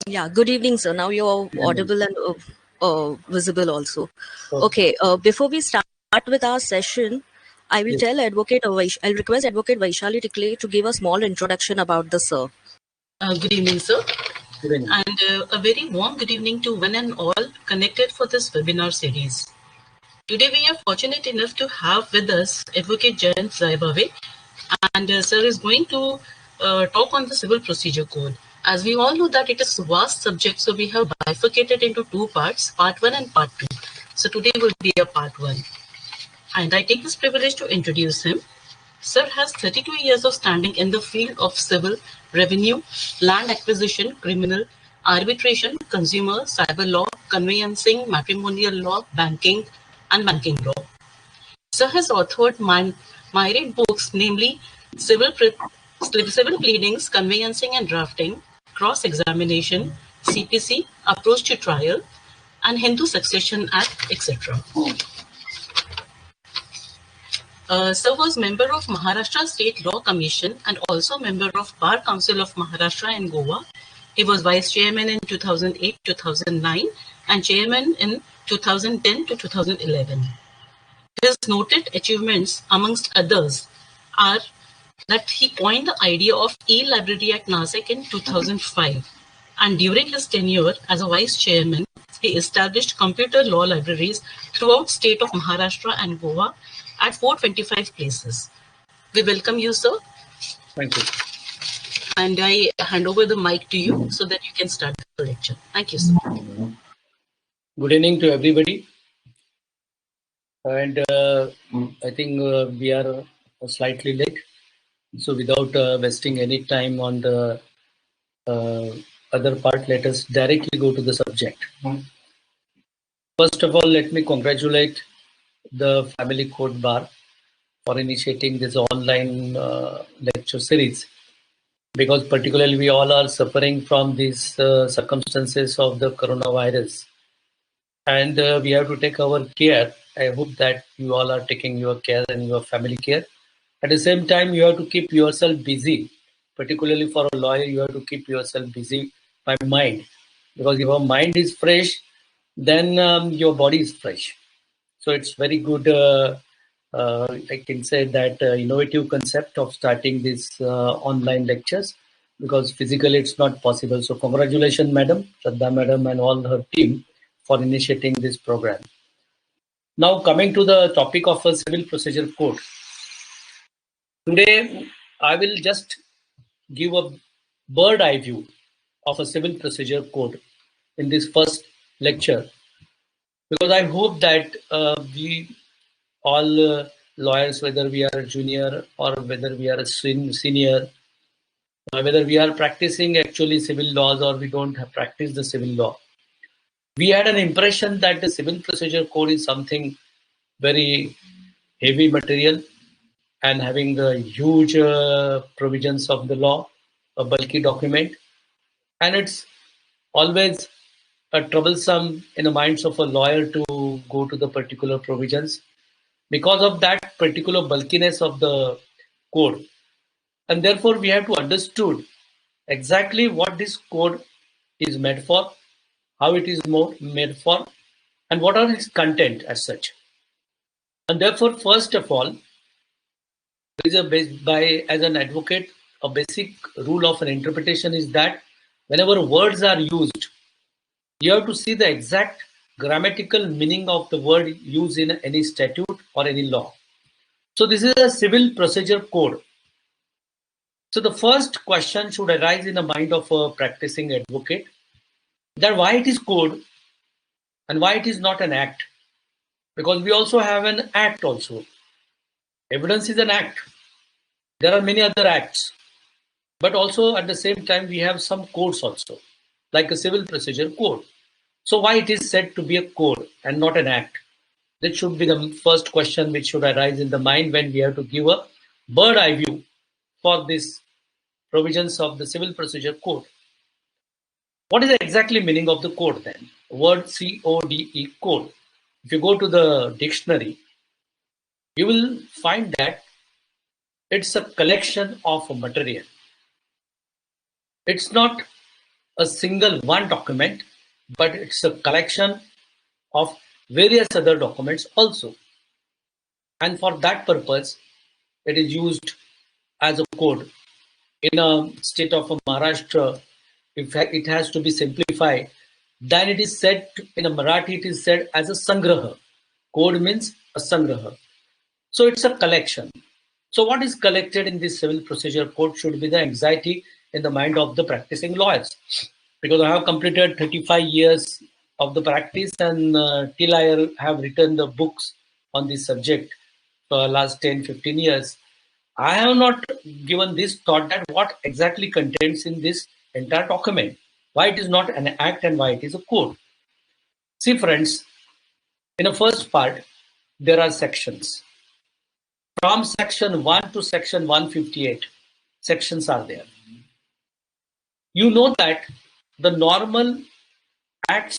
Yeah, good evening, sir. Now you're audible and visible also. Okay, before we start with our session, I will tell I'll request Advocate Vaishali Tikle to give a small introduction about the sir. Good evening, sir. Good evening. And a very warm good evening to one and all connected for this webinar series. Today we are fortunate enough to have with us Advocate Jayant Jaibhave, and sir is going to talk on the Civil Procedure Code. As we all know that it is a vast subject, so we have bifurcated into two parts, part 1 and part 2. So today will be a part 1. And I take this privilege to introduce him. Sir has 32 years of standing in the field of civil, revenue, land acquisition, criminal, arbitration, consumer, cyber law, conveyancing, matrimonial law, banking, and banking law. Sir has authored myriad books, namely Civil Pleadings, Conveyancing and Drafting, Cross-Examination, CPC, Approach to Trial, and Hindu Succession Act, etc. Sir was member of Maharashtra State Law Commission and also member of Bar Council of Maharashtra and Goa. He was vice chairman in 2008-2009 and chairman in 2010 to 2011. His noted achievements, amongst others, are that he coined the idea of e-library at NASIC in 2005, and during his tenure as a vice chairman, he established computer law libraries throughout state of Maharashtra and Goa at 425 places. We welcome you, sir. Thank you. And I hand over the mic to you so that you can start the lecture. Thank you, sir. Good evening to everybody. And I think we are slightly late. So without wasting any time on the other part, let us directly go to the subject. First of all, let me congratulate the Family Court Bar for initiating this online lecture series, because particularly we all are suffering from these circumstances of the coronavirus, and we have to take our care. I hope that you all are taking your care and your family care. At the same time, you have to keep yourself busy. Particularly for a lawyer, you have to keep yourself busy by mind, because if your mind is fresh, then your body is fresh. So it's very good. I can say that innovative concept of starting these online lectures, because physically it's not possible. So congratulations, Madam, Shraddha Madam, and all her team for initiating this program. Now coming to the topic of a civil procedure code. Today, I will just give a bird eye view of a civil procedure code in this first lecture, because I hope that we all lawyers, whether we are a junior or whether we are a senior, whether we are practicing actually civil laws or we don't have practiced the civil law, we had an impression that the civil procedure code is something very heavy material and having huge provisions of the law, a bulky document, and it's always troublesome in the minds of a lawyer to go to the particular provisions because of that particular bulkiness of the code. And therefore, we have to understood exactly what this code is made for, how it is made for, and what are its content as such. And therefore, first of all, as an advocate, a basic rule of an interpretation is that whenever words are used, you have to see the exact grammatical meaning of the word used in any statute or any law. So this is a civil procedure code. So the first question should arise in the mind of a practicing advocate, that why it is code and why it is not an act. Because we also have an act also. Evidence is an act. There are many other acts. But also at the same time, we have some codes also, like a civil procedure code. So why it is said to be a code and not an act? That should be the first question which should arise in the mind when we have to give a bird eye view for these provisions of the civil procedure code. What is the exactly meaning of the code then? Word C-O-D-E, code. If you go to the dictionary, you will find that it's a collection of material. It's not a single one document, but it's a collection of various other documents also. And for that purpose, it is used as a code. In a state of Maharashtra, if it has to be simplified, then it is said, in a Marathi, it is said as a sangraha. Code means a sangraha. So it's a collection. So what is collected in this civil procedure code should be the anxiety in the mind of the practicing lawyers. Because I have completed 35 years of the practice, and till I have written the books on this subject for last 10-15 years, I have not given this thought that what exactly contains in this entire document, why it is not an act and why it is a code. See friends, in the first part, there are sections. From section 1 to section 158, sections are there. You know that the normal acts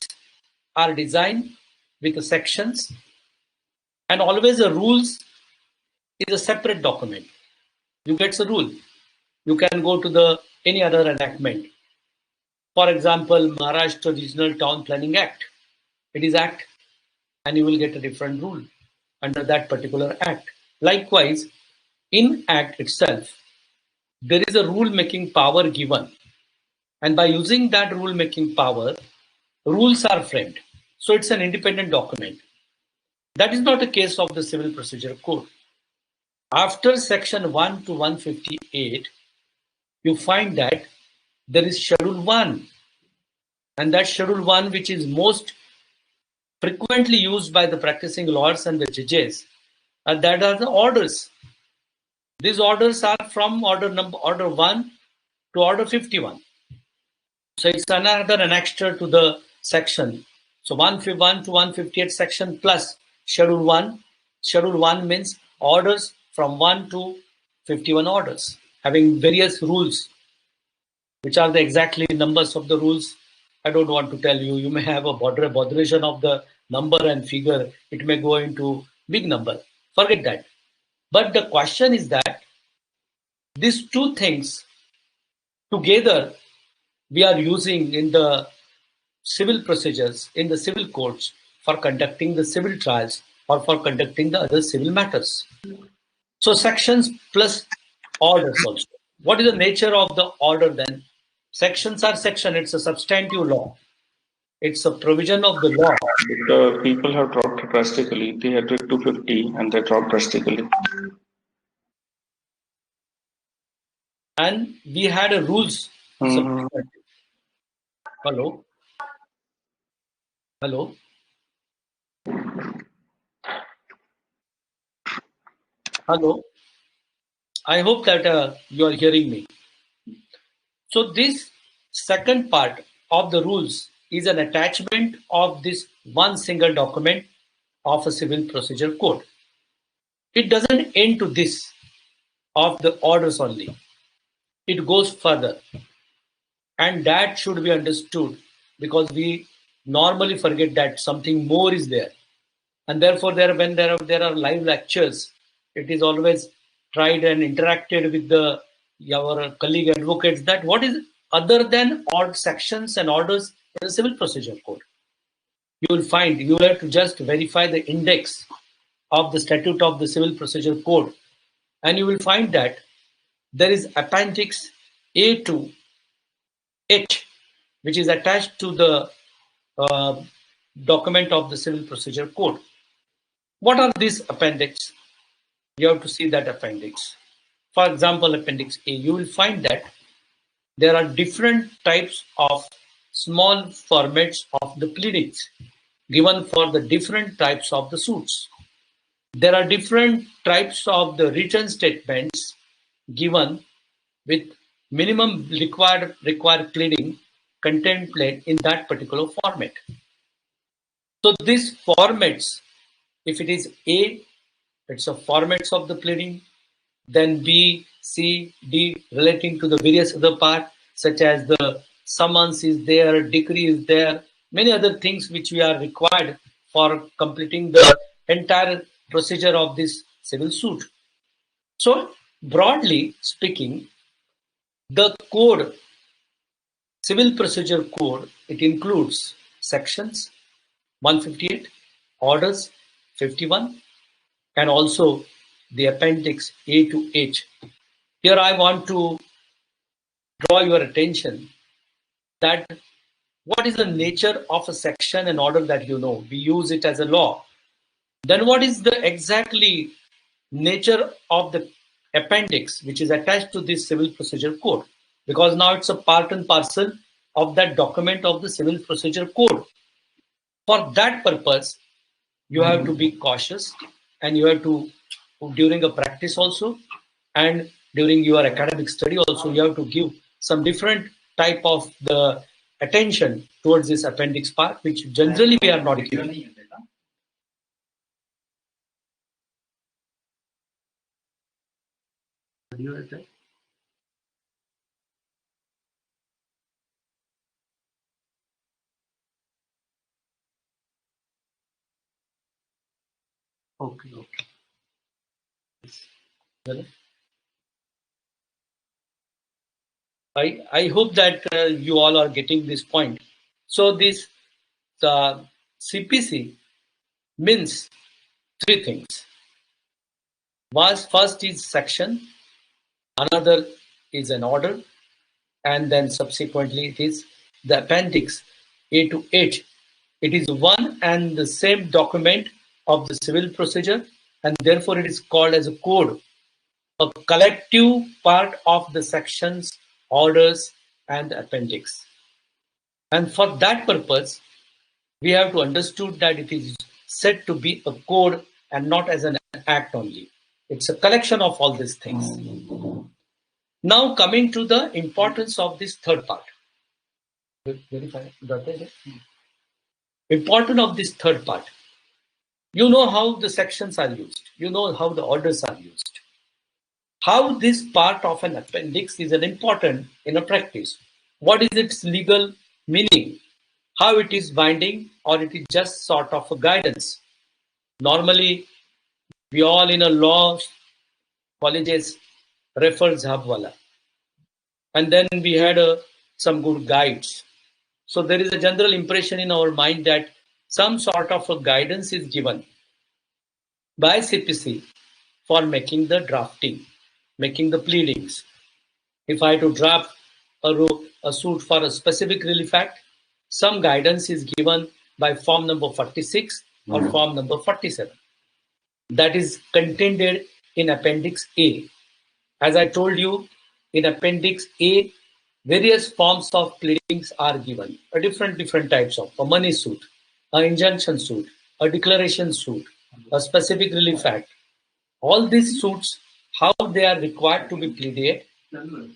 are designed with the sections, and always the rules is a separate document. You get the rule. You can go to the any other enactment. For example, Maharashtra Regional Town Planning Act. It is act, and you will get a different rule under that particular act. Likewise, in act itself, there is a rule-making power given. And by using that rule-making power, rules are framed. So it's an independent document. That is not the case of the Civil Procedure Code. After section 1 to 158, you find that there is schedule 1. And that schedule 1, which is most frequently used by the practicing lawyers and the judges, that are the orders. These orders are from order 1 to order 51. So it's another annexure to the section. So 151 to 158 section plus schedule 1. Schedule 1 means orders from 1 to 51 orders, having various rules, which are the exactly numbers of the rules. I don't want to tell you. You may have a botheration of the number and figure. It may go into big number. Forget that. But the question is that these two things together we are using in the civil procedures, in the civil courts, for conducting the civil trials or for conducting the other civil matters. So sections plus orders also. What is the nature of the order then? Sections are section. It's a substantive law. It's a provision of the law. The people have dropped drastically. They had read 250 and they dropped drastically. And we had a rules. Mhm. Hello? Hello? Hello? I hope that you are hearing me. So this second part of the rules is an attachment of this one single document of a civil procedure code. It doesn't end to this of the orders only. It goes further. And that should be understood, because we normally forget that something more is there. And therefore, when there are live lectures, it is always tried and interacted with our colleague advocates that what is other than odd sections and orders in the civil procedure code. You will find you have to just verify the index of the statute of the civil procedure code, and you will find that there is appendix A to H, which is attached to the document of the civil procedure code. What are these appendix? You have to see that appendix. For example, appendix A, you will find that there are different types of small formats of the pleadings given for the different types of the suits. There are different types of the written statements given with minimum required pleading contemplated in that particular format. So these formats, if it is A, it's a formats of the pleading, then B, C, D relating to the various other part, such as the summons is there, decree is there, many other things which we are required for completing the entire procedure of this civil suit. So broadly speaking, the code Civil Procedure Code, it includes sections 158, orders 51, and also the appendix A to H. Here I want to draw your attention that what is the nature of a section and order that you know? We use it as a law. Then what is the exactly nature of the appendix which is attached to this Civil Procedure Code? Because now it's a part and parcel of that document of the Civil Procedure Code. For that purpose, you have to be cautious, and you have to, during a practice also, and during your academic study also, you have to give some different type of the attention towards this appendix part, which generally we are not giving. Okay. I hope that you all are getting this point. So this CPC means three things. First is section, another is an order, and then subsequently it is the appendix A to H. It is one and the same document of the civil procedure, and therefore it is called as a code, a collective part of the sections, orders, and appendix. And for that purpose, we have to understood that it is said to be a code and not as an act only. It's a collection of all these things. Now coming to the importance of this third part. Important of this third part. You know how the sections are used. You know how the orders are used. How this part of an appendix is an important in a practice. What is its legal meaning? How it is binding, or it is just sort of a guidance. Normally, we all in a law colleges refer Jhabwala. And then we had some good guides. So there is a general impression in our mind that some sort of a guidance is given by CPC for making the drafting, making the pleadings. If I to draft a suit for a specific relief act, some guidance is given by form number 46 or form number 47. That is contained in Appendix A. As I told you, in Appendix A, various forms of pleadings are given, different types of a money suit, an injunction suit, a declaration suit, a specific relief act. All these suits, how they are required to be pleaded,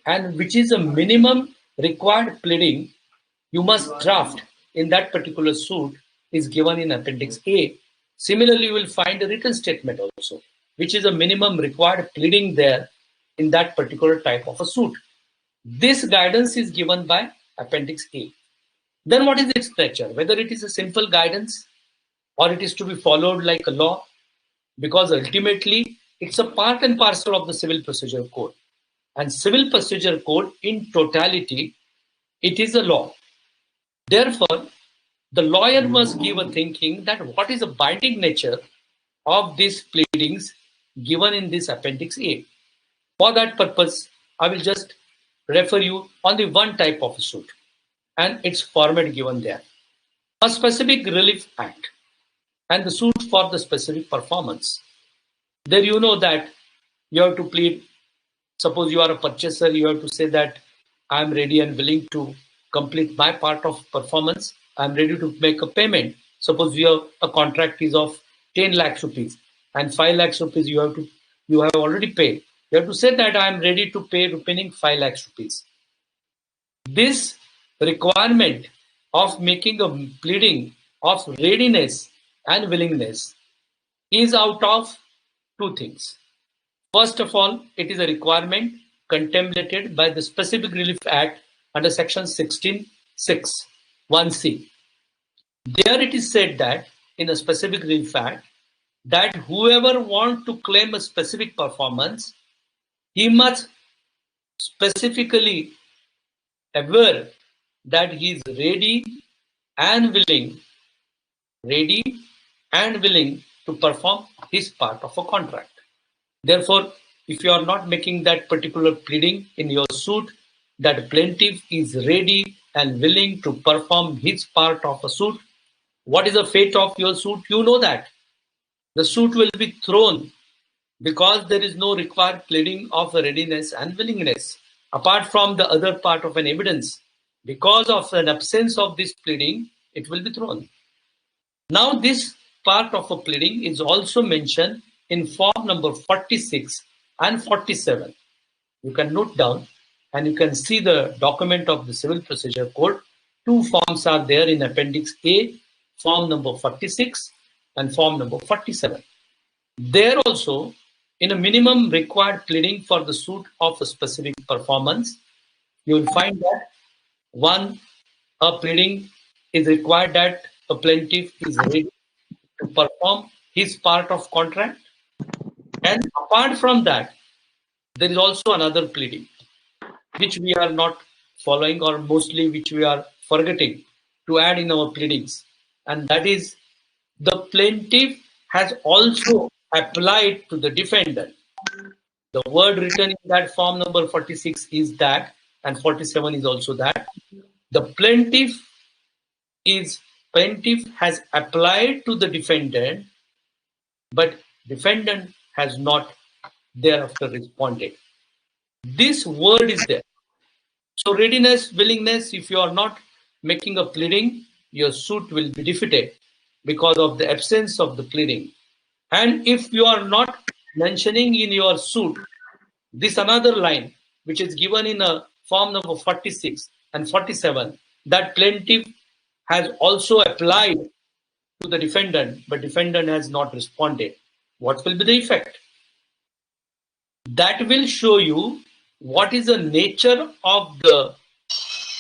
and which is a minimum required pleading you must draft in that particular suit is given in Appendix A. Similarly, you will find a written statement also, which is a minimum required pleading there in that particular type of a suit. This guidance is given by Appendix A. Then what is its nature? Whether it is a simple guidance or it is to be followed like a law, because ultimately it's a part and parcel of the Civil Procedure Code. And Civil Procedure Code in totality, it is a law. Therefore, the lawyer must give a thinking that what is the binding nature of these pleadings given in this Appendix A. For that purpose, I will just refer you only one type of a suit and its format given there. A specific relief act and the suit for the specific performance. There you know that you have to plead. Suppose you are a purchaser, you have to say that I am ready and willing to complete my part of performance. I am ready to make a payment. Suppose a contract is of 10 lakhs rupees and 5 lakhs rupees you have already paid. You have to say that I am ready to pay remaining 5 lakhs rupees. This requirement of making a pleading of readiness and willingness is out of two things. First of all, it is a requirement contemplated by the Specific Relief Act under Section 16(6) 1C. There it is said that in a Specific Relief Act that whoever wants to claim a specific performance, he must specifically aware that he is ready and willing to perform his part of a contract. Therefore, if you are not making that particular pleading in your suit that plaintiff is ready and willing to perform his part of a suit, what is the fate of your suit? You know that. The suit will be thrown because there is no required pleading of readiness and willingness. Apart from the other part of an evidence, because of an absence of this pleading, it will be thrown. Now, this part of a pleading is also mentioned in form number 46 and 47. You can note down and you can see the document of the Civil Procedure Code. Two forms are there in Appendix A, form number 46 and form number 47. There also, in a minimum required pleading for the suit of a specific performance, you will find that a pleading is required that a plaintiff is ready to perform his part of contract. And apart from that, there is also another pleading, which we are not following, or mostly which we are forgetting to add in our pleadings. And that is, the plaintiff has also applied to the defendant. The word written in that form number 46 is that, and 47 is also that. The plaintiff has applied to the defendant, but defendant has not thereafter responded. This word is there. So readiness, willingness, if you are not making a pleading, your suit will be defeated because of the absence of the pleading. And if you are not mentioning in your suit this another line, which is given in a form number 46 and 47, that plaintiff has also applied to the defendant, but defendant has not responded, what will be the effect? That will show you what is the nature of the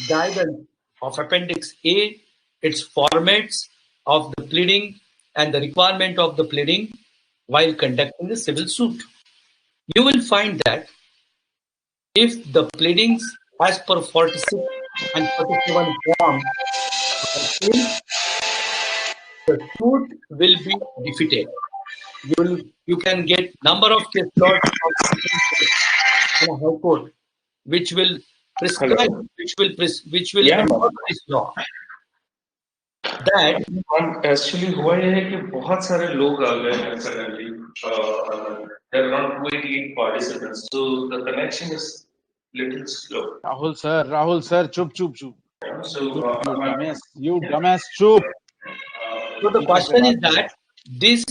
guidance of Appendix A, its formats of the pleading and the requirement of the pleading while conducting the civil suit. You will find that if the pleadings as per 46 and 47 form are filled, the suit will be defeated. You can get number of case laws in a high court which will prescribe, which will enforce this law. That actually हुआ ये है कि बहुत सारे लोग आ गए हैं suddenly. There are around 288 participants, so the connection is little slow. Rahul sir, chup. So you dumbass, chup. So the question is that these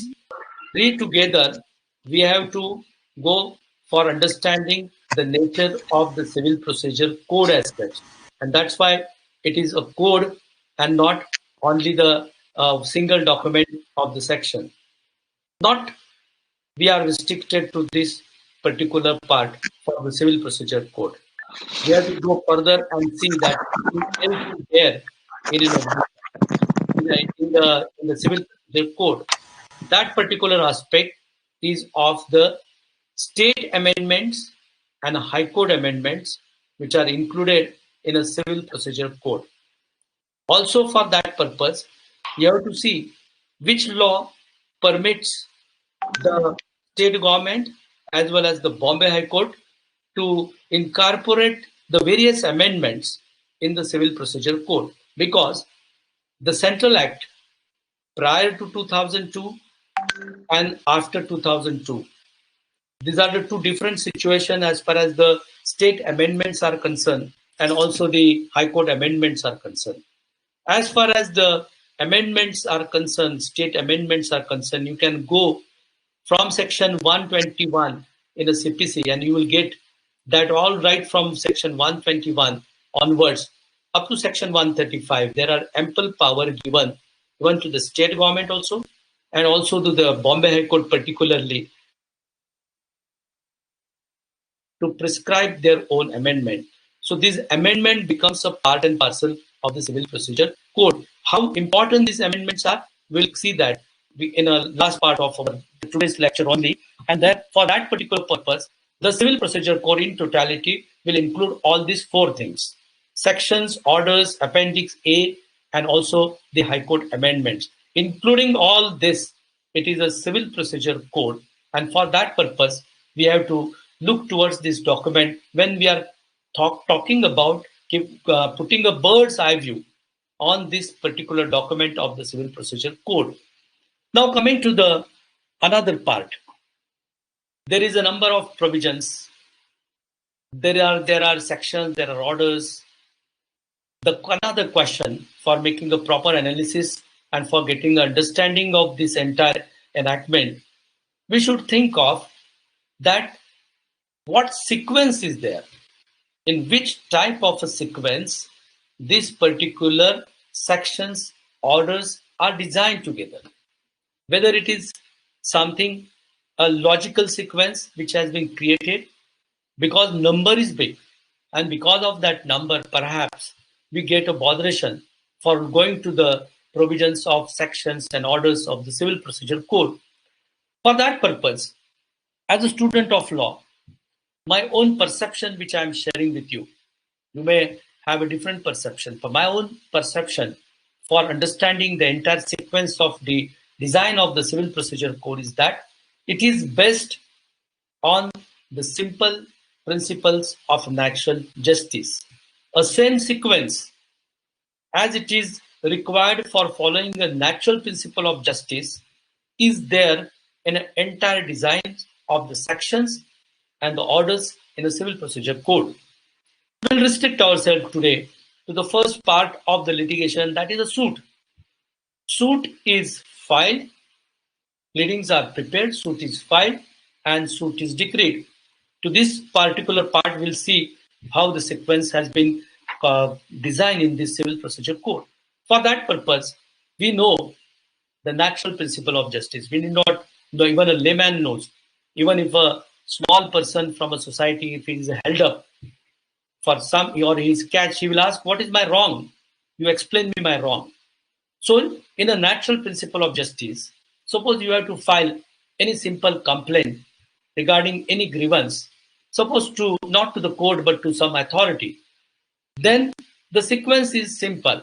three together, we have to go for understanding the nature of the Civil Procedure Code as such. And that's why it is a code and not only the single document of the section. Not we are restricted to this particular part for the Civil Procedure Code. We have to go further and see that there in the Civil Procedure Code. That particular aspect is of the state amendments and high court amendments which are included in a Civil Procedure Code. Also for that purpose, you have to see which law permits the state government as well as the Bombay High Court to incorporate the various amendments in the Civil Procedure Code, because the Central Act prior to 2002 and after 2002, these are the two different situations as far as the state amendments are concerned and also the High Court amendments are concerned. As far as the amendments are concerned, state amendments are concerned, you can go from section 121 in a CPC and you will get that all right from section 121 onwards up to section 135. There are ample power given to the state government also and also to the Bombay High Court particularly to prescribe their own amendment. So this amendment becomes a part and parcel of the Civil Procedure Code. How important these amendments are, we'll see that in a last part of our today's lecture only. And that for that particular purpose, the Civil Procedure Code in totality will include all these four things. sections, orders, Appendix A, and also the High Court amendments. Including all this, it is a civil procedure code, and for that purpose, we have to look towards this document when we are talking about putting a bird's eye view on this particular document of the civil procedure code. Now coming to the another part, there is a number of provisions. There are sections, there are orders. Another question for making a proper analysis and for getting an understanding of this entire enactment, we should think of that what sequence is there, in which type of a sequence these particular sections, orders are designed together. Whether it is something, a logical sequence which has been created because number is big, and because of that number, perhaps we get a botheration for going to the provisions of sections and orders of the Civil Procedure Code. For that purpose, as a student of law, my own perception which I am sharing with you, you may have a different perception. For my own perception, for understanding the entire sequence of the design of the Civil Procedure Code is that it is based on the simple principles of natural justice. A same sequence as it is required for following a natural principle of justice is there in an entire design of the sections and the orders in the Civil Procedure Code. We will restrict ourselves today to the first part of the litigation, that is a suit. Suit is filed, pleadings are prepared, suit is filed, and suit is decreed. To this particular part, we'll see how the sequence has been designed in this Civil Procedure Code. For that purpose, we know the natural principle of justice. We need not know, even a layman knows. Even if a small person from a society, if he is held up for some or he is catched, he will ask, what is my wrong? You explain me my wrong. So in a natural principle of justice, suppose you have to file any simple complaint regarding any grievance, suppose to not to the court but to some authority, then the sequence is simple.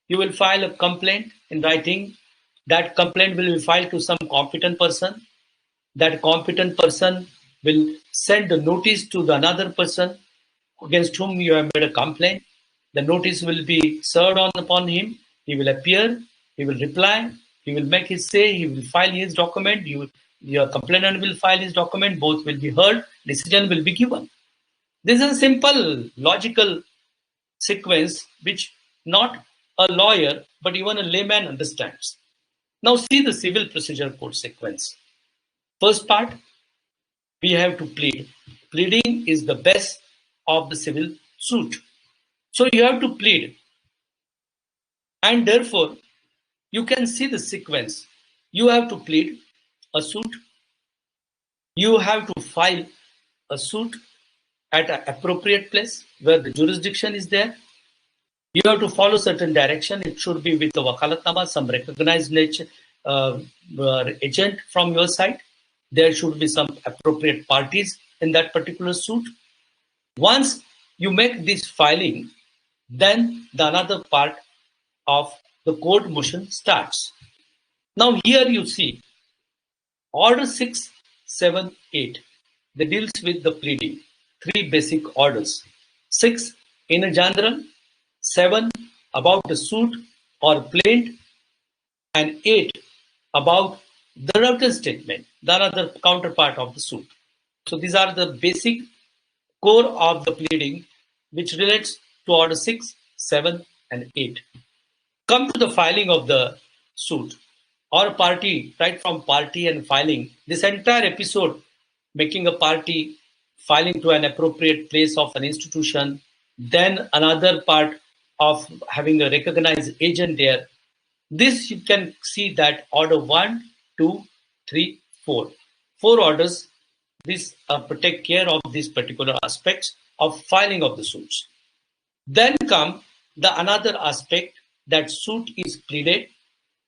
You will file a complaint in writing. That complaint will be filed to some competent person. That competent person will send a notice to the another person against whom you have made a complaint. The notice will be served upon him. He will appear. He will reply. He will make his say. He will file his document. Your complainant will file his document. Both will be heard. Decision will be given. This is a simple, logical sequence which not a lawyer but even a layman understands. Now see the Civil Procedure Code sequence. First part, we have to plead. Pleading is the best of the civil suit. So you have to plead. And therefore, you can see the sequence. You have to plead a suit. You have to file a suit at an appropriate place where the jurisdiction is there. You have to follow certain direction. It should be with the wakalatnama, some recognized agent from your side. There should be some appropriate parties in that particular suit. Once you make this filing, then the another part of the court motion starts. Now here you see Order 6, 7, 8. They deals with the pleading. 3 basic orders. 6 in a general, 7 about the suit or plaint, and 8 about the written statement, the another counterpart of the suit. So these are the basic core of the pleading which relates to Order 6, 7, and 8. Come to the filing of the suit or party, right from party and filing. This entire episode, making a party, filing to an appropriate place of an institution, then another part of having a recognized agent there. This you can see that Order 1, 2, 3, 4. 4 orders. This take care of these particular aspects of filing of the suits. Then come the another aspect, that suit is pleaded.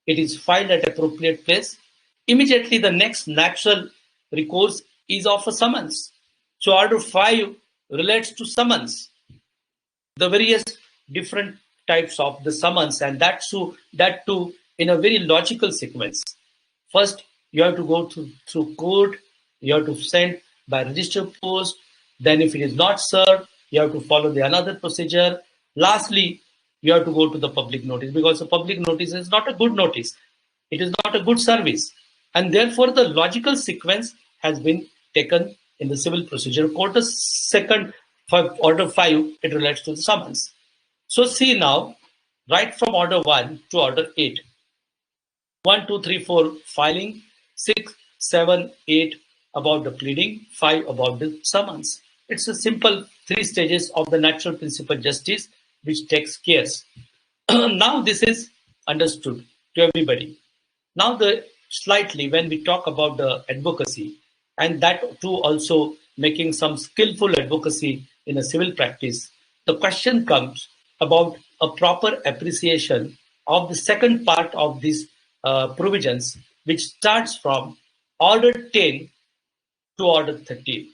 It is filed at appropriate place. Immediately the next natural recourse is of a summons. So Order 5 relates to summons. the various different types of the summons, and that too in a very logical sequence. First, you have to go through court, you have to send by registered post, then if it is not served, you have to follow the another procedure. Lastly, you have to go to the public notice, because the public notice is not a good notice. It is not a good service. And therefore, the logical sequence has been taken in the Civil Procedure Code. The second, for Order 5, it relates to the summons. So see now, right from Order 1 to Order 8. 1, 2, 3, 4, filing. 6, 7, 8 about the pleading. 5 about the summons. It's a simple 3 stages of the natural principle justice which takes care. Now this is understood to everybody. Now slightly when we talk about the advocacy, and that too also making some skillful advocacy in a civil practice, the question comes about a proper appreciation of the second part of these provisions, which starts from Order 10 to Order 13.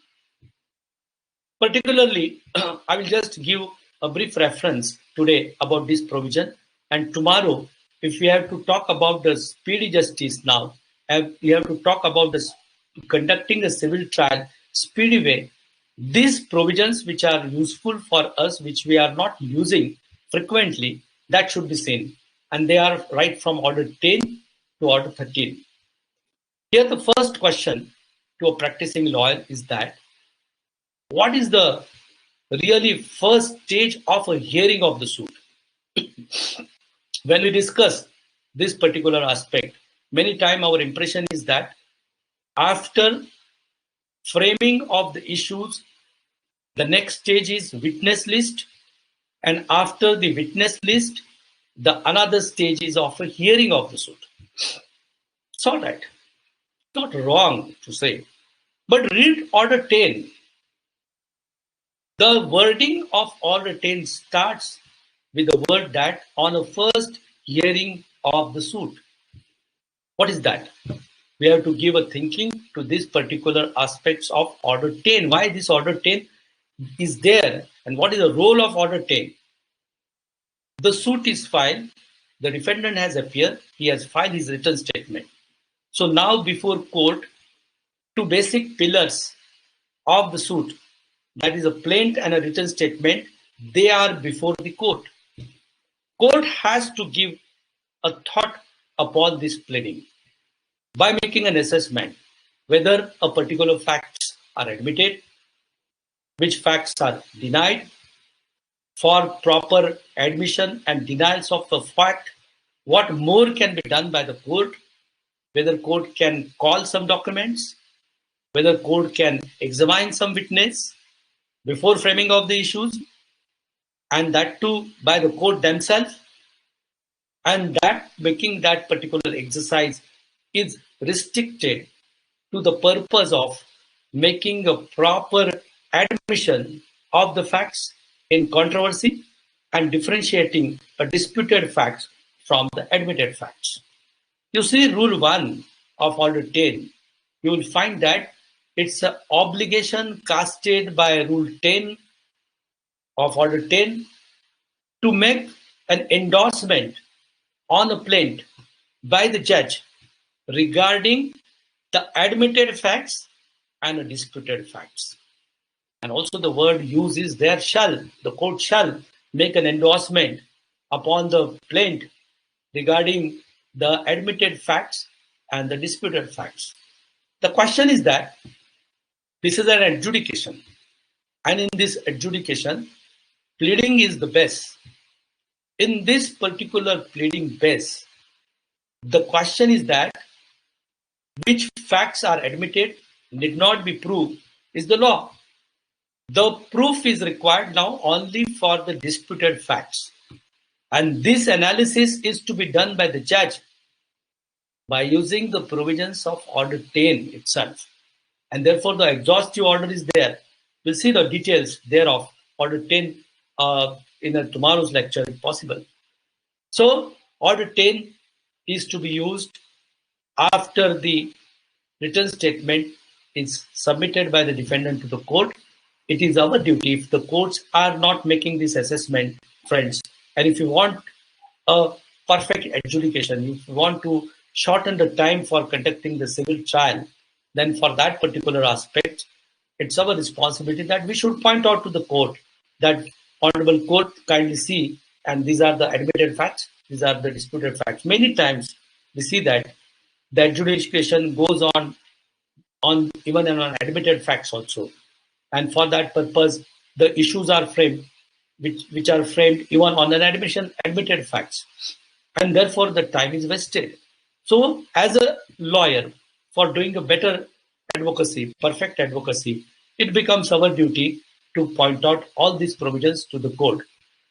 Particularly, I will just give a brief reference today about this provision, and tomorrow, if we have to talk about the speedy justice now, we have to talk about conducting a civil trial speedy way. These provisions which are useful for us, which we are not using frequently, that should be seen. And they are right from Order 10 to Order 13. Here the first question to a practicing lawyer is that, what is the really first stage of a hearing of the suit? When we discuss this particular aspect, many times our impression is that after framing of the issues, the next stage is witness list, and after the witness list, the another stage is of a hearing of the suit. It's all right. It's not wrong to say. But read Order 10. The wording of Order 10 starts with the word that on a first hearing of the suit. What is that? We have to give a thinking to this particular aspects of Order 10. Why this Order 10 is there, and what is the role of Order 10? The suit is filed, the defendant has appeared, he has filed his written statement. So now before court, two basic pillars of the suit, that is a plaint and a written statement, they are before the court. Court has to give a thought upon this pleading by making an assessment whether a particular facts are admitted, which facts are denied. For proper admission and denials of the fact, what more can be done by the court, whether court can call some documents, whether court can examine some witness before framing of the issues, and that too by the court themselves, and that making that particular exercise is restricted to the purpose of making a proper admission of the facts in controversy and differentiating a disputed facts from the admitted facts. You see Rule 1 of Order 10, you will find that it's an obligation casted by Rule 10 of Order 10 to make an endorsement on a plaint by the judge regarding the admitted facts and the disputed facts. And also the word used is there shall, the court shall make an endorsement upon the plaint regarding the admitted facts and the disputed facts. The question is that this is an adjudication, and in this adjudication, pleading is the best. In this particular pleading base, the question is that which facts are admitted need not be proved is the law. The proof is required now only for the disputed facts. And this analysis is to be done by the judge by using the provisions of Order 10 itself. And therefore the exhaustive order is there. We'll see the details thereof, Order 10 in tomorrow's lecture if possible. So Order 10 is to be used after the written statement is submitted by the defendant to the court. it is our duty, if the courts are not making this assessment, friends, and if you want a perfect adjudication, if you want to shorten the time for conducting the civil trial, then for that particular aspect, it's our responsibility that we should point out to the court that, Honorable Court, kindly see, and these are the admitted facts, these are the disputed facts. Many times we see that the adjudication goes on even on admitted facts also. And for that purpose, the issues are framed, which are framed even on an admitted facts. And therefore the time is wasted. So as a lawyer, for doing a better advocacy, perfect advocacy, it becomes our duty to point out all these provisions to the court.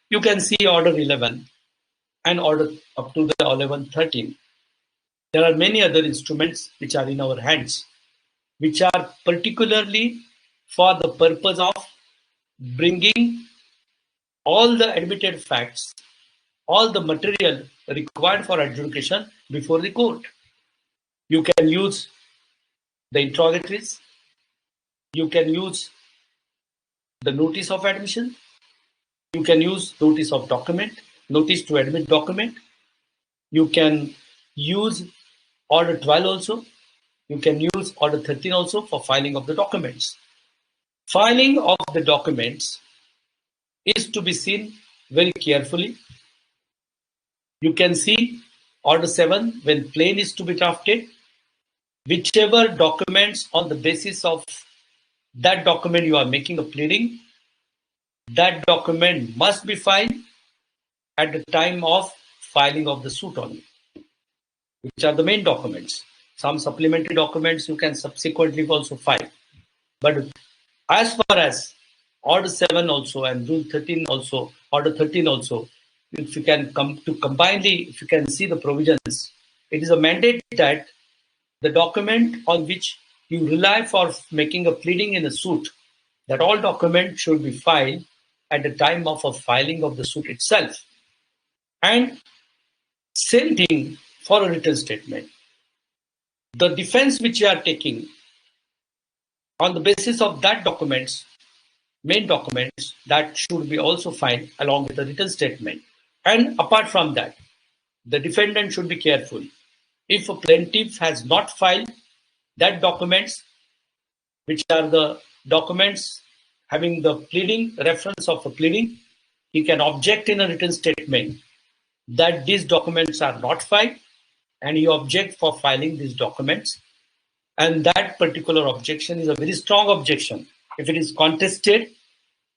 You can see Order 11 and Order up to the 1113. There are many other instruments which are in our hands, which are particularly for the purpose of bringing all the admitted facts, all the material required for adjudication before the court. You can use the interrogatories, you can use the notice of admission, you can use notice of document, notice to admit document, you can use Order 12 also, you can use Order 13 also for filing of the documents. Filing of the documents is to be seen very carefully. You can see Order 7 when plain is to be drafted. Whichever documents on the basis of that document you are making a pleading, that document must be filed at the time of filing of the suit only, which are the main documents. Some supplementary documents you can subsequently also file. But as far as Order 7 also and Rule 13 also, Order 13 also, if you can if you can see the provisions, it is a mandate that the document on which you rely for making a pleading in a suit, that all documents should be filed at the time of a filing of the suit itself. And same thing for a written statement. The defense which you are taking on the basis of that documents, main documents, that should be also filed along with the written statement. And apart from that, the defendant should be careful. If a plaintiff has not filed that documents, which are the documents having the pleading, reference of a pleading, he can object in a written statement that these documents are not filed, and he object for filing these documents. And that particular objection is a very strong objection. If it is contested,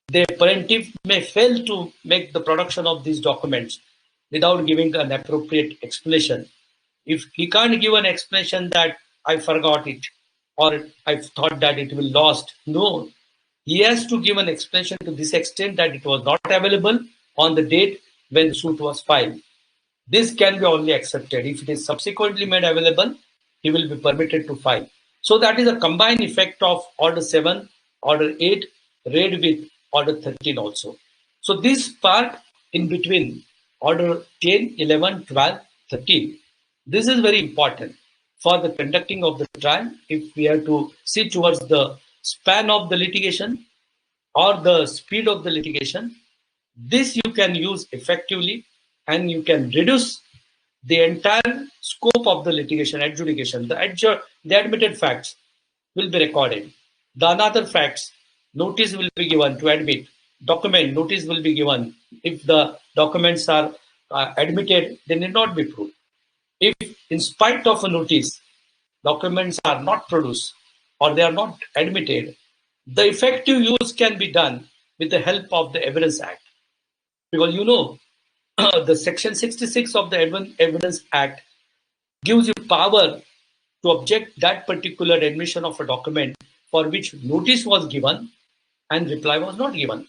the plaintiff may fail to make the production of these documents without giving an appropriate explanation. If he can't give an explanation that I forgot it or I thought that it will lost, no, he has to give an explanation to this extent that it was not available on the date when the suit was filed. This can be only accepted. If it is subsequently made available, he will be permitted to file. So that is a combined effect of Order 7, Order 8, read with Order 13 also. So this part in between, Order 10, 11, 12, 13, this is very important for the conducting of the trial. If we have to see towards the span of the litigation or the speed of the litigation, this you can use effectively and you can reduce the entire scope of the litigation adjudication. The admitted facts will be recorded. The another facts, notice will be given to admit. Document notice will be given. If the documents are admitted, they need not be proved. If in spite of a notice, documents are not produced or they are not admitted, the effective use can be done with the help of the Evidence Act. Because you know, the Section 66 of the Evidence Act gives you power to object that particular admission of a document for which notice was given and reply was not given.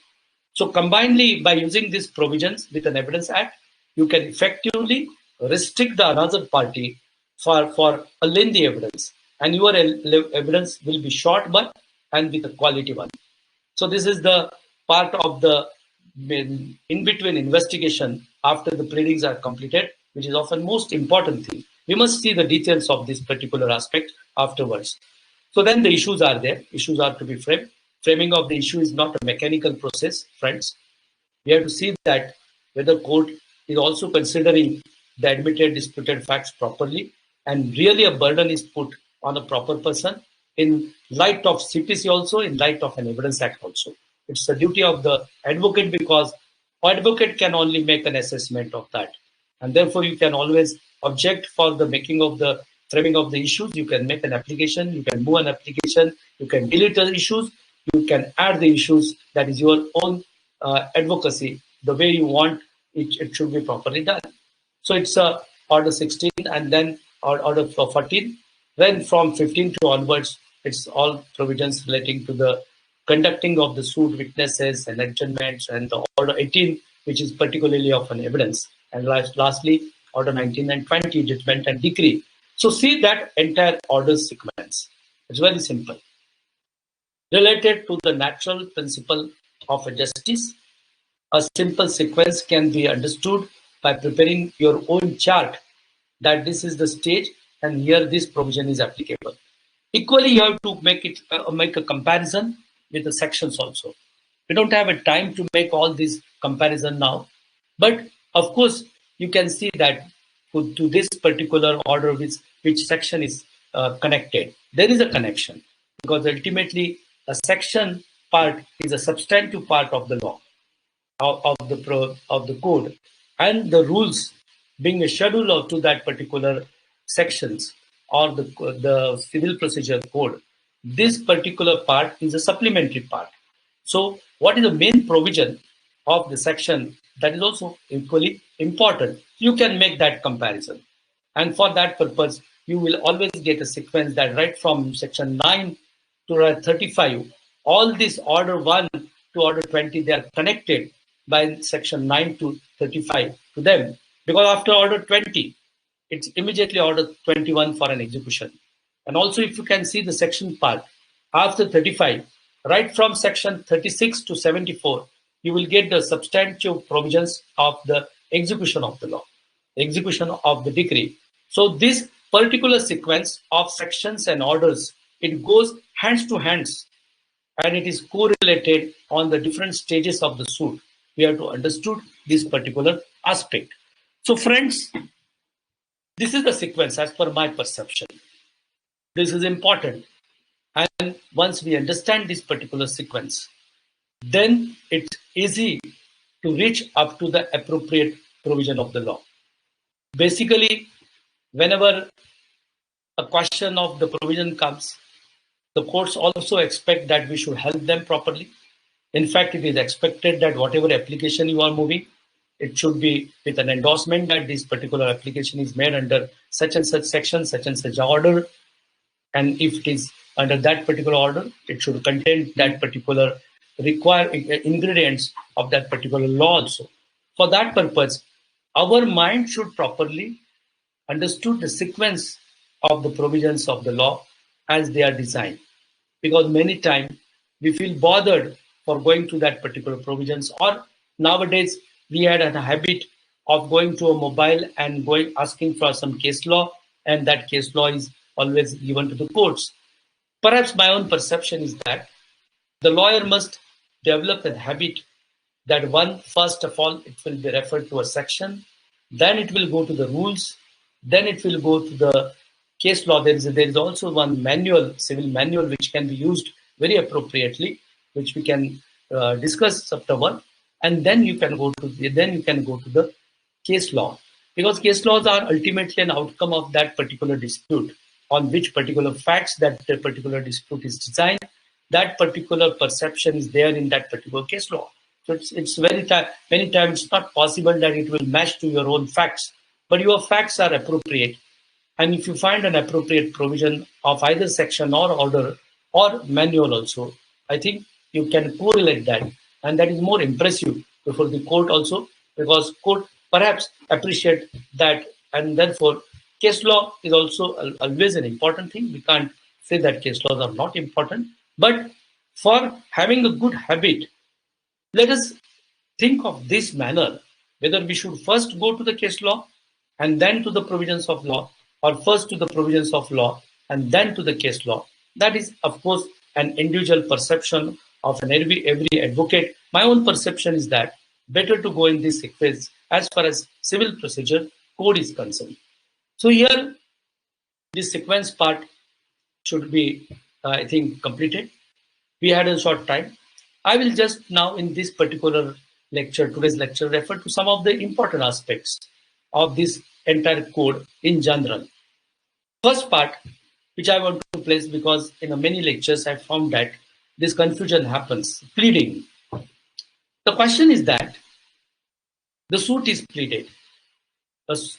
So combinedly, by using these provisions with an Evidence Act, you can effectively restrict the another party for a lengthy evidence, and your evidence will be short but and with a quality one. So this is the part of the in-between investigation after the pleadings are completed, which is often most important thing. We must see the details of this particular aspect afterwards. So then the issues are there. Issues are to be framed. framing of the issue is not a mechanical process, friends. We have to see that whether court is also considering the admitted disputed facts properly, and really a burden is put on a proper person in light of CPC, also in light of an Evidence Act also. It's the duty of the advocate, because advocate can only make an assessment of that, and therefore you can always object for the making of the framing of the issues. You can make an application, you can move an application, you can delete the issues, you can add the issues. That is your own advocacy. The way you want it, it should be properly done. So it's order 16 and then order 14. Then from 15 to onwards, it's all provisions relating to the conducting of the suit, witnesses and adjournments, and the order 18, which is particularly of an evidence. And lastly, order 19 and 20, judgment and decree. So see that entire order sequence. It's very simple. Related to the natural principle of a justice, a simple sequence can be understood by preparing your own chart, that this is the stage and here this provision is applicable. Equally, you have to make a comparison with the sections also. We don't have a time to make all these comparison now, but of course you can see that to this particular order which section is connected. There is a connection, because ultimately a section part is a substantive part of the law, of the code, and the rules being a schedule to that particular sections or the civil procedure code. This particular part is a supplementary part. So what is the main provision of the section, that is also equally important. You can make that comparison, and for that purpose you will always get a sequence that right from section 9 to 35, all this order 1 to order 20, they are connected by section 9 to 35 to them, because after order 20 it's immediately order 21 for an execution. And also if you can see the section part after 35, right from section 36 to 74, you will get the substantive provisions of the execution of the law, execution of the decree. So this particular sequence of sections and orders, it goes hands to hands, and it is correlated on the different stages of the suit. We have to understood this particular aspect. So friends, this is the sequence as per my perception. This is important. And once we understand this particular sequence, then it's easy to reach up to the appropriate provision of the law. Basically, whenever a question of the provision comes, the courts also expect that we should help them properly. In fact, it is expected that whatever application you are moving, it should be with an endorsement that this particular application is made under such and such section, such and such order. And if it is under that particular order, it should contain that particular required ingredients of that particular law also. For that purpose, our mind should properly understood the sequence of the provisions of the law as they are designed. Because many times we feel bothered for going to that particular provisions, or nowadays we had a habit of going to a mobile and asking for some case law, and that case law is always given to the courts. Perhaps my own perception is that the lawyer must develop a habit that first of all, it will be referred to a section, then it will go to the rules, then it will go to the case law. There is also one manual, civil manual, which can be used very appropriately, which we can discuss afterward, and then you can go to the case law, because case laws are ultimately an outcome of that particular dispute, on which particular facts that the particular dispute is designed. That particular perception is there in that particular case law. So it's many times it's not possible that it will match to your own facts, but your facts are appropriate. And if you find an appropriate provision of either section or order or manual also, I think you can correlate that, and that is more impressive before the court also, because court perhaps appreciate that, and therefore case law is also always an important thing. We can't say that case laws are not important, but for having a good habit, let us think of this manner, whether we should first go to the case law and then to the provisions of law, or first to the provisions of law and then to the case law. That is, of course, an individual perception of every advocate, my own perception is that better to go in this sequence as far as civil procedure code is concerned. So here, this sequence part should be, I think, completed. We had a short time. I will just now in this particular lecture, today's lecture, refer to some of the important aspects of this entire code in general. First part, which I want to place because in many lectures I found that this confusion happens, pleading. The question is that the suit is pleaded.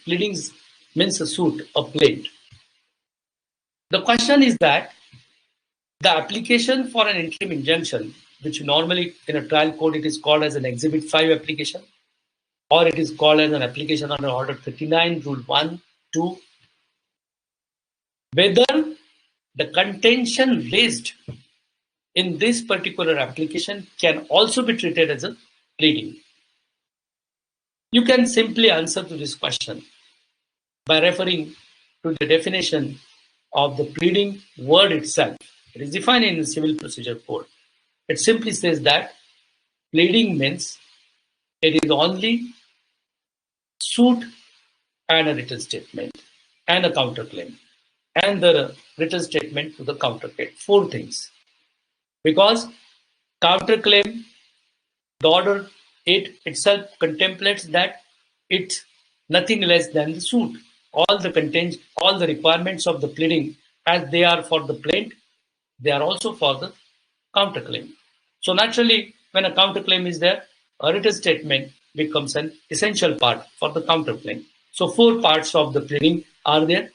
Pleading means a suit, a plaint. The question is that the application for an interim injunction, which normally in a trial court it is called as an Exhibit 5 application, or it is called as an application under Order 39, Rule 1, 2, whether the contention raised in this particular application can also be treated as a pleading. You can simply answer to this question by referring to the definition of the pleading word itself. It is defined in the Civil Procedure Code. It simply says that pleading means it is only suit and a written statement and a counterclaim and the written statement to the counterclaim. 4 things. Because counterclaim, the order 8 itself contemplates that it's nothing less than the suit. All the requirements of the pleading, as they are for the plaint, they are also for the counterclaim. So naturally, when a counterclaim is there, a written statement becomes an essential part for the counterclaim. So 4 parts of the pleading are there.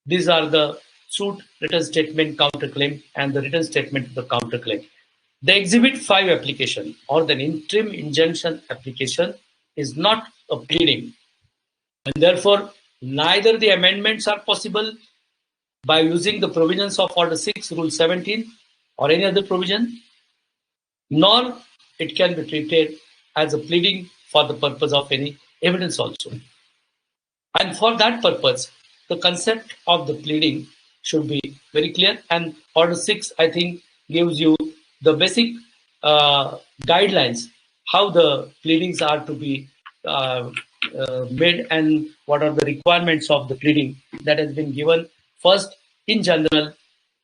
These are the suit, written statement, counterclaim, and the written statement to the counterclaim. The Exhibit 5 application or the interim injunction application is not a pleading, and therefore neither the amendments are possible by using the provisions of Order 6, Rule 17 or any other provision, nor it can be treated as a pleading for the purpose of any evidence also. And for that purpose, the concept of the pleading should be very clear, and Order 6, I think, gives you the basic guidelines how the pleadings are to be made and what are the requirements of the pleading that has been given first in general,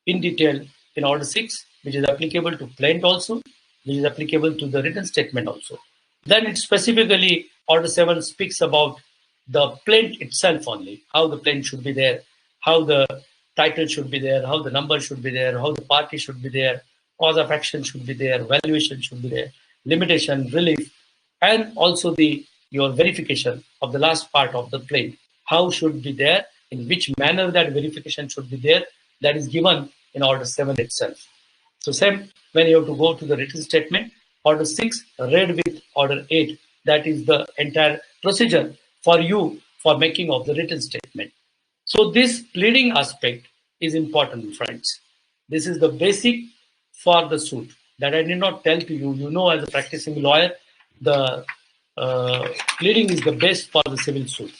in detail in Order 6, which is applicable to plaint also, which is applicable to the written statement also. Then it specifically, Order 7 speaks about the plaint itself only, how the plaint should be there, how the title should be there, how the number should be there, how the party should be there, cause of action should be there, valuation should be there, limitation, relief, and also your verification of the last part of the plaint. How should be there, in which manner that verification should be there, that is given in Order 7 itself. So same when you have to go to the written statement, Order 6 read with Order 8, that is the entire procedure for you for making of the written statement. So this pleading aspect is important, friends. This is the basic for the suit that I did not tell to you. You know, as a practicing lawyer, the pleading is the best for the civil suit.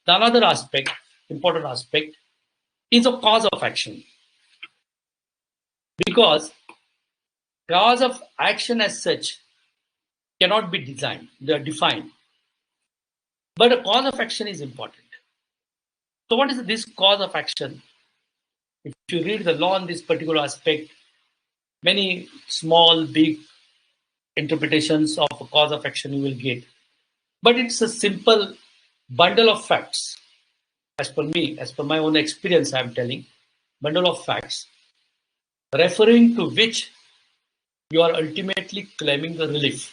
The another aspect, important aspect, is a cause of action. Because cause of action as such cannot be designed, they are defined. But a cause of action is important. So what is this cause of action? If you read the law on this particular aspect, many small, big interpretations of a cause of action you will get. But it's a simple bundle of facts. As per me, as per my own experience, I'm telling, bundle of facts, referring to which you are ultimately claiming the relief.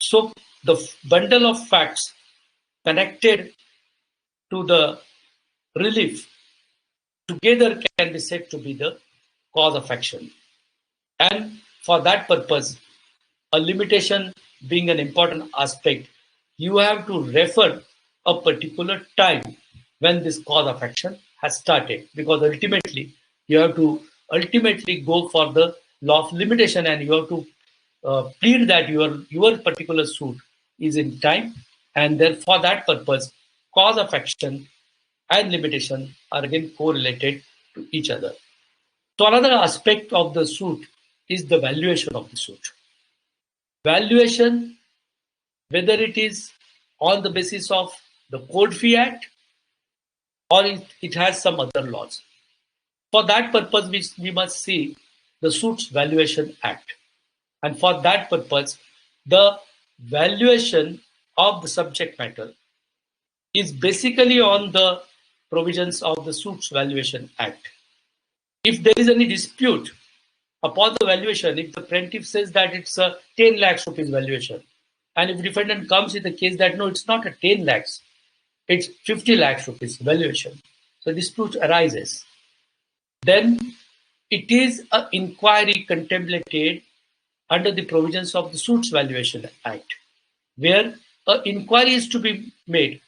So the bundle of facts connected to the relief together can be said to be the cause of action. And for that purpose, a limitation being an important aspect, you have to refer a particular time when this cause of action has started, because ultimately you have to ultimately go for the law of limitation, and you have to plead that your particular suit is in time, and then for that purpose, cause of action and limitation are again correlated to each other. So another aspect of the suit is the valuation of the suit. Valuation, whether it is on the basis of the Code Fee Act or it has some other laws. For that purpose, we must see the Suits Valuation Act. And for that purpose, the valuation of the subject matter is basically on the provisions of the Suits Valuation Act. If there is any dispute upon the valuation, if the plaintiff says that it's a 10 lakhs rupees valuation, and if defendant comes with a case that no, it's not a 10 lakhs, it's 50 lakhs rupees valuation, so dispute arises, then it is an inquiry contemplated under the provisions of the Suits Valuation Act, where an inquiry is to be made.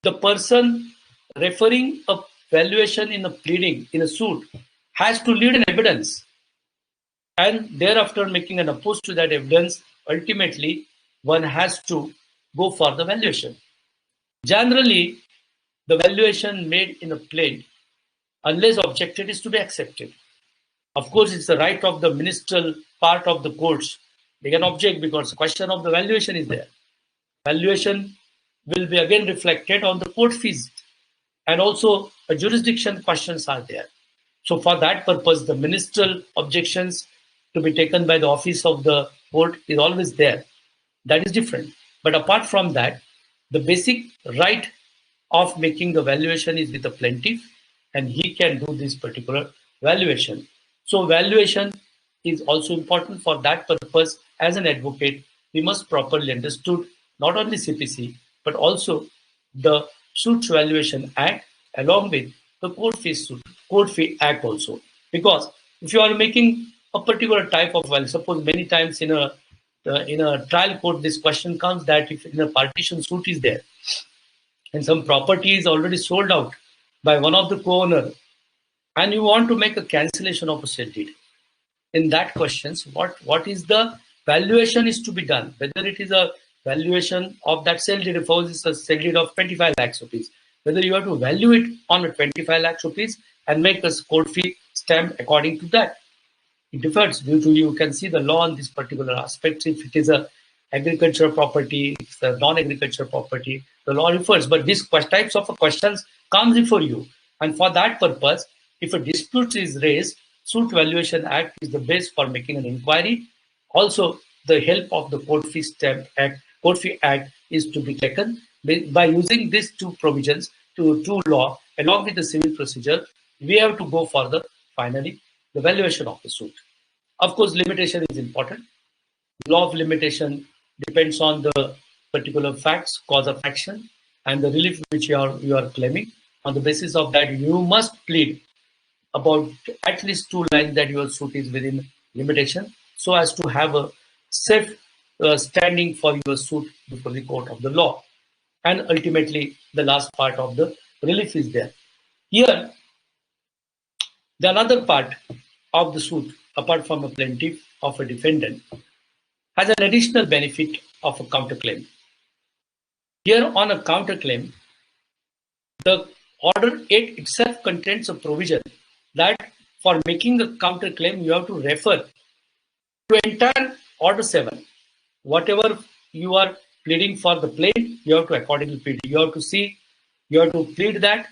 The person referring a valuation in a pleading, in a suit, has to lead an evidence, and thereafter making an opposed to that evidence, ultimately one has to go for the valuation. Generally, the valuation made in a plaint, unless objected, is to be accepted. Of course, it's the right of the ministerial part of the courts. They can object because the question of the valuation is there. Valuation will be again reflected on the court fees, and also a jurisdiction questions are there. So for that purpose, the ministerial objections to be taken by the office of the court is always there. That is different. But apart from that, the basic right of making the valuation is with the plaintiff, and he can do this particular valuation. So valuation is also important. For that purpose, as an advocate, we must properly understood not only CPC, but also the Suits Valuation Act, along with the Code Fee Act also. Because if you are making a particular type of value, suppose many times in a trial court, this question comes that if in a partition suit is there, and some property is already sold out by one of the co-owner, and you want to make a cancellation of a sale deed. In that questions, what is the valuation is to be done? Whether it is a valuation of that sale deed, if it's a sale deed of 25 lakhs rupees, whether you have to value it on a 25 lakhs rupees and make a code fee stamp according to that. It differs due to, you can see the law on this particular aspect. If it is a agricultural property, it's a non-agricultural property, the law refers, but these types of questions comes before you. And for that purpose, if a dispute is raised, Suit Valuation Act is the base for making an inquiry. Also, the help of the Code Fee Act is to be taken by using these two provisions, two law, along with the civil procedure. We have to go for the finally the valuation of the suit. Of course, limitation is important. Law of limitation depends on the particular facts, cause of action, and the relief which you are claiming. On the basis of that, you must plead about at least 2 lines that your suit is within limitation, so as to have a safe standing for your suit before the court of the law. And ultimately, the last part of the relief is there. Here, the another part of the suit, apart from a plaintiff of a defendant, has an additional benefit of a counterclaim. Here on a counterclaim, the Order 8 itself contains a provision that for making a counterclaim, you have to refer to entire Order 7. Whatever you are pleading for the plaint, you have to accordingly plead. You have to see, you have to plead that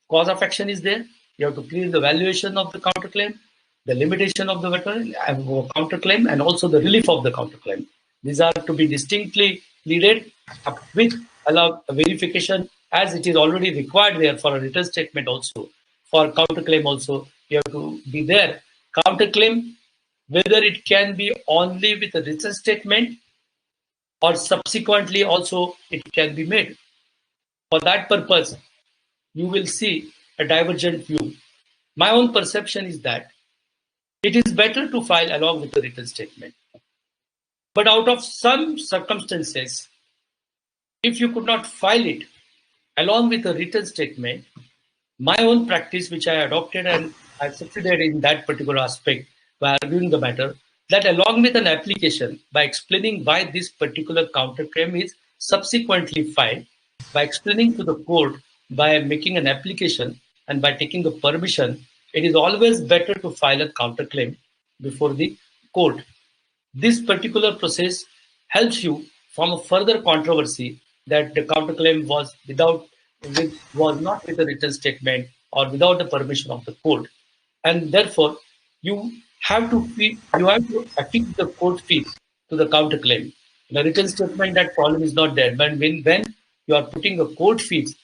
cause of action is there. You have to plead the valuation of the counterclaim, the limitation of the counterclaim, and also the relief of the counterclaim. These are to be distinctly pleaded with allow verification, as it is already required there for a written statement also. For counterclaim also, you have to be there. Counterclaim, whether it can be only with a written statement or subsequently also it can be made. For that purpose, you will see a divergent view. My own perception is that it is better to file along with the written statement. But out of some circumstances, if you could not file it along with a written statement, my own practice, which I adopted and I succeeded in that particular aspect by arguing the matter, that along with an application, by explaining why this particular counterclaim is subsequently filed, by explaining to the court, by making an application, and by taking the permission, it is always better to file a counterclaim before the court. This particular process helps you from a further controversy that the counterclaim was not with a written statement or without the permission of the court, and therefore you have to affix the court fees to the counterclaim. In a written statement, that problem is not there, but when you are putting a court fees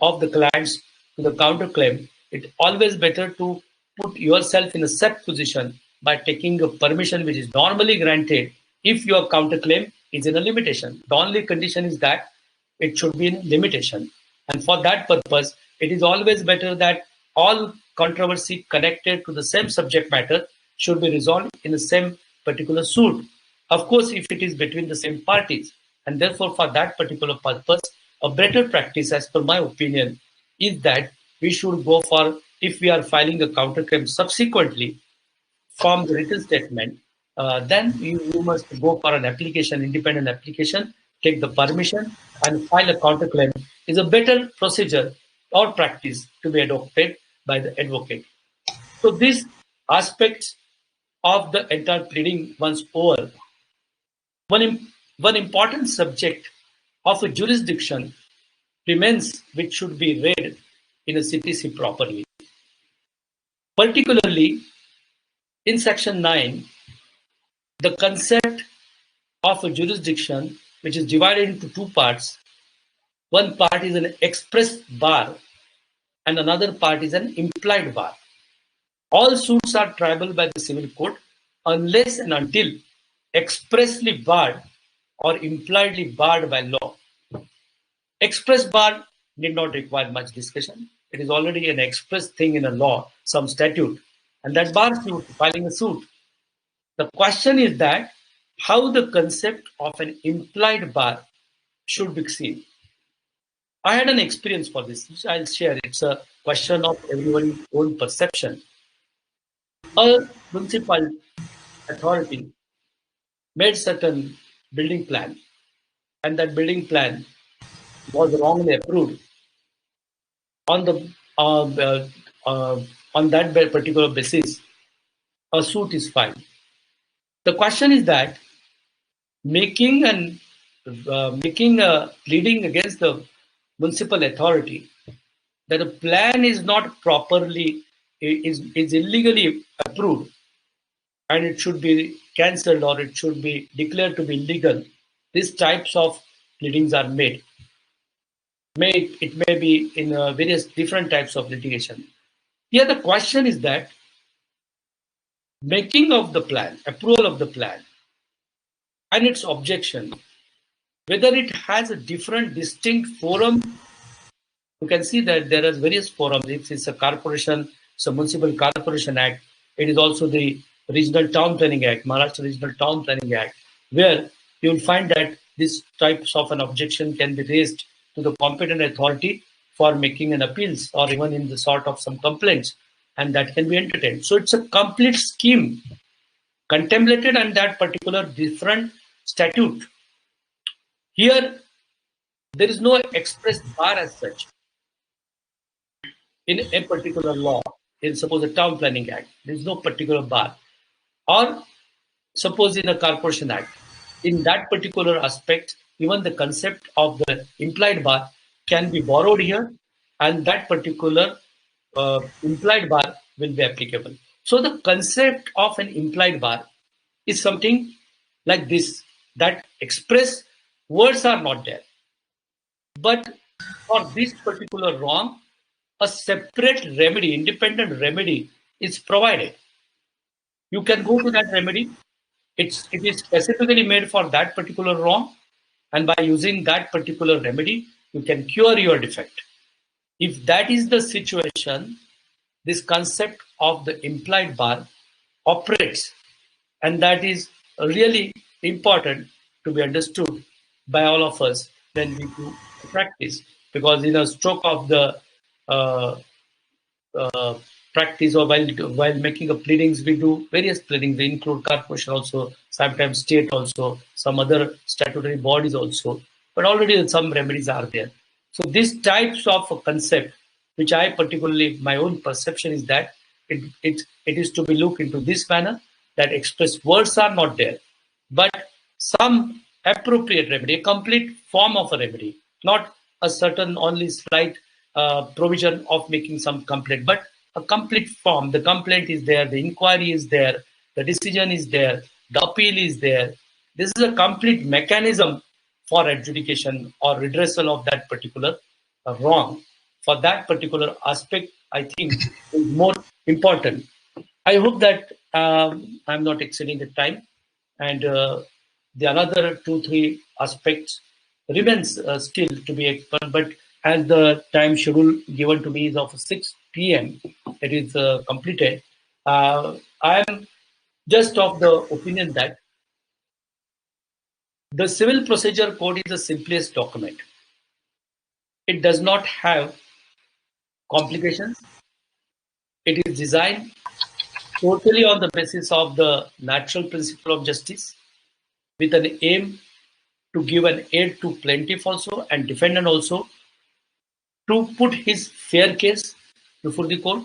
of the clients to the counterclaim, it's always better to put yourself in a set position by taking a permission which is normally granted if your counterclaim is in a limitation. The only condition is that it should be in limitation. And for that purpose, it is always better that all controversy connected to the same subject matter should be resolved in the same particular suit. Of course, if it is between the same parties, and therefore for that particular purpose, a better practice, as per my opinion, is that we should go for, if we are filing a counterclaim subsequently from the written statement, then you must go for an application, independent application, take the permission and file a counterclaim is a better procedure or practice to be adopted by the advocate. So these aspects of the entire pleading once over, one important subject of a jurisdiction remains, which should be read in a CTC properly. Particularly in section 9, the concept of a jurisdiction, which is divided into two parts. One part is an express bar and another part is an implied bar. All suits are triable by the civil court unless and until expressly barred or impliedly barred by law. Express bar need not require much discussion. It is already an express thing in a law, some statute, and that bars you filing a suit. The question is that how the concept of an implied bar should be seen. I had an experience for this, which I'll share. It's a question of everyone's own perception. A municipal authority made certain building plan, and that building plan was wrongly approved. On that particular basis, a suit is filed. The question is that making a pleading against the municipal authority that a plan is not properly is illegally approved and it should be cancelled or it should be declared to be illegal. These types of pleadings are made. It may be in various different types of litigation. Here the question is that making of the plan, approval of the plan, and its objection, whether it has a different distinct forum. You can see that there are various forums. If it's a corporation, it's a Municipal Corporation Act. It is also the Regional Town Planning Act, Maharashtra Regional Town Planning Act, where you will find that these types of an objection can be raised to the competent authority for making an appeals or even in the sort of some complaints, and that can be entertained. So it's a complete scheme contemplated on that particular different statute. Here, there is no express bar as such in a particular law. In suppose a Town Planning Act, there is no particular bar. Or suppose in a Corporation Act, in that particular aspect, even the concept of the implied bar can be borrowed here, and that particular implied bar will be applicable. So the concept of an implied bar is something like this, that express words are not there. But for this particular wrong, a separate remedy, independent remedy is provided. You can go to that remedy. It is specifically made for that particular wrong, and by using that particular remedy, you can cure your defect. If that is the situation, this concept of the implied bar operates, and that is really important to be understood by all of us when we do practice, because in a stroke of the practice or while making a pleadings, we do various pleadings. We include corporation also, sometimes state also, some other statutory bodies also, but already some remedies are there. So these types of a concept, which I particularly, my own perception is that it is to be looked into this manner, that express words are not there, but some appropriate remedy, a complete form of a remedy, not a certain only slight provision of making some complaint, but a complete form. The complaint is there, the inquiry is there, the decision is there, the appeal is there. This is a complete mechanism for adjudication or redressal of that particular wrong. For that particular aspect, I think is more important. I hope that I'm not exceeding the time, and the another 2-3 aspects remains still to be explored. But as the time schedule given to me is of 6 p.m., it is completed. I am just of the opinion that the Civil Procedure Code is the simplest document. It does not have complications. It is designed totally on the basis of the natural principle of justice, with an aim to give an aid to plaintiff also and defendant also to put his fair case before the court.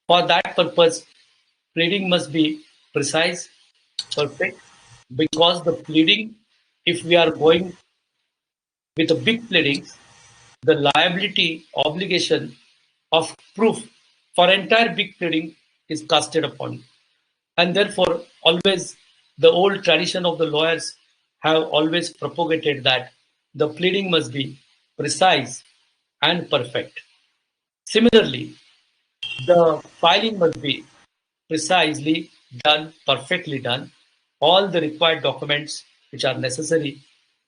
For that purpose, pleading must be precise, perfect, because the pleading, if we are going with a big pleading, the liability obligation of proof for entire big pleading is casted upon. And therefore, always the old tradition of the lawyers have always propagated that the pleading must be precise and perfect. Similarly, the filing must be precisely done, perfectly done. All the required documents which are necessary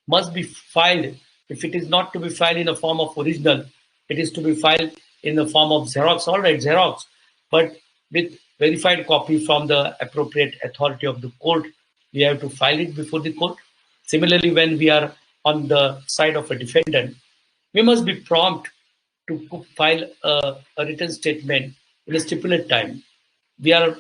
must be filed. If it is not to be filed in a form of original, it is to be filed in the form of Xerox. All right, Xerox, but with verified copy from the appropriate authority of the court. We have to file it before the court. Similarly, when we are on the side of a defendant, we must be prompt to file a written statement in a stipulated time. We are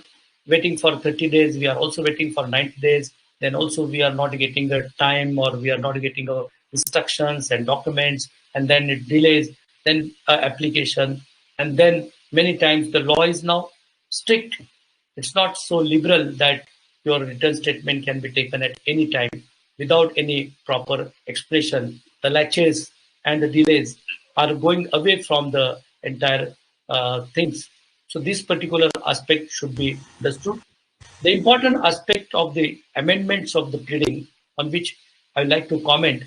waiting for 30 days, we are also waiting for 90 days, then also we are not getting the time, or we are not getting instructions and documents, and then it delays, then application, and then many times the law is now strict. It's not so liberal that your written statement can be taken at any time without any proper expression. The latches and the delays are going away from the entire things. So this particular aspect should be understood. The important aspect of the amendments of the pleading, on which I would like to comment,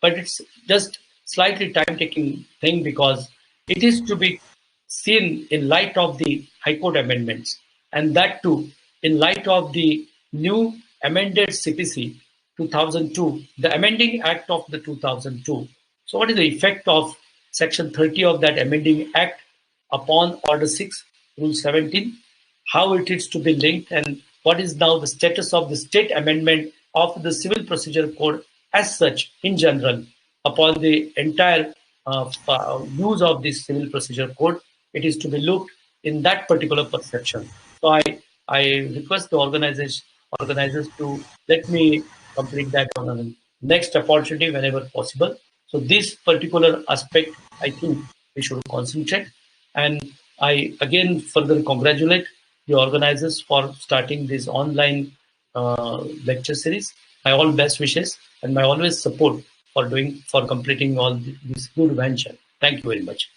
but it's just slightly time-taking thing, because it is to be seen in light of the High Court amendments, and that too in light of the new amended CPC 2002, the amending act of the 2002. So what is the effect of section 30 of that amending act upon order 6, rule 17, how it is to be linked, and what is now the status of the state amendment of the Civil Procedure Code as such in general upon the entire use of this Civil Procedure Code. It is to be looked in that particular perception. So I request the organizers to let me complete that on the next opportunity whenever possible. So this particular aspect, I think we should concentrate. And I again further congratulate the organizers for starting this online lecture series. My all best wishes and my always support for completing all this good venture. Thank you very much.